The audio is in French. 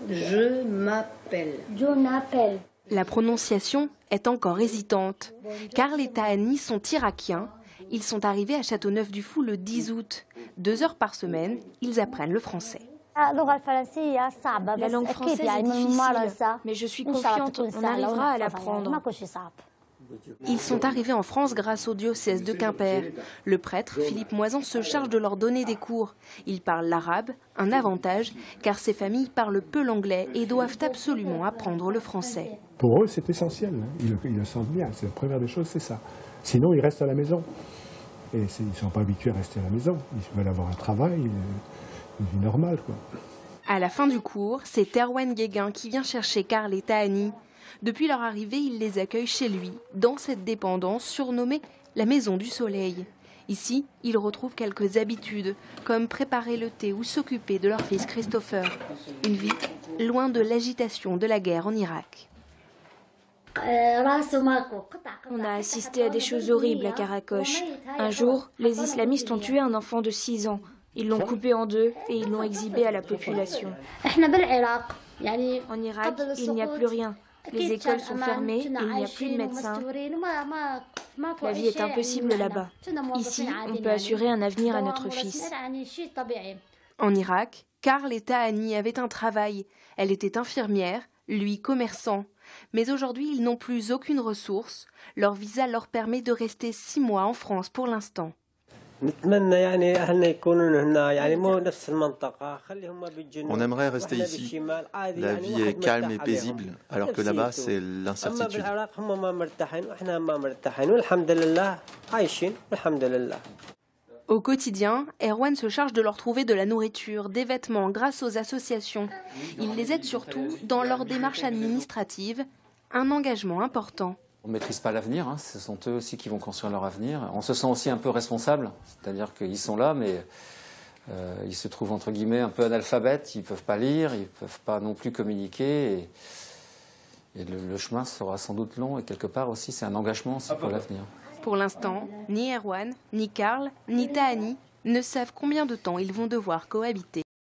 Je m'appelle. La prononciation est encore hésitante. Karl et Tahani sont irakiens. Ils sont arrivés à Châteauneuf-du-Fou le 10 août. 2 heures par semaine, ils apprennent le français. La langue française est difficile, mais je suis confiante, on arrivera à l'apprendre. Ils sont arrivés en France grâce au diocèse de Quimper. Le prêtre, Philippe Moisan, se charge de leur donner des cours. Ils parlent l'arabe, un avantage, car ces familles parlent peu l'anglais et doivent absolument apprendre le français. Pour eux, c'est essentiel, ils le sentent bien. C'est la première des choses, c'est ça. Sinon, ils restent à la maison. Et ils ne sont pas habitués à rester à la maison. Ils veulent avoir un travail, une vie normale, quoi. À la fin du cours, c'est Erwan Guéguin qui vient chercher Karl et Tahani. Depuis leur arrivée, il les accueille chez lui, dans cette dépendance surnommée la Maison du Soleil. Ici, ils retrouvent quelques habitudes, comme préparer le thé ou s'occuper de leur fils Christopher. Une vie loin de l'agitation de la guerre en Irak. On a assisté à des choses horribles à Karakoche. Un jour, les islamistes ont tué un enfant de 6 ans. Ils l'ont coupé en deux et ils l'ont exhibé à la population. En Irak, il n'y a plus rien. Les écoles sont fermées et il n'y a plus de médecins. La vie est impossible là-bas. Ici, on peut assurer un avenir à notre fils. En Irak, Karl et Tahani avaient un travail. Elle était infirmière, lui commerçant. Mais aujourd'hui, ils n'ont plus aucune ressource. Leur visa leur permet de rester 6 mois en France pour l'instant. On aimerait rester ici. La vie est calme et paisible, alors que là-bas, c'est l'incertitude. Au quotidien, Erwan se charge de leur trouver de la nourriture, des vêtements grâce aux associations. Il les aide surtout dans leur démarche administrative, un engagement important. On ne maîtrise pas l'avenir, hein. Ce sont eux aussi qui vont construire leur avenir. On se sent aussi un peu responsable, c'est-à-dire qu'ils sont là, mais ils se trouvent entre guillemets un peu analphabètes, ils ne peuvent pas lire, ils ne peuvent pas non plus communiquer. Et le chemin sera sans doute long et quelque part aussi c'est un engagement aussi pour l'avenir. Pour l'instant, ni Erwan, ni Karl, ni Tahani ne savent combien de temps ils vont devoir cohabiter.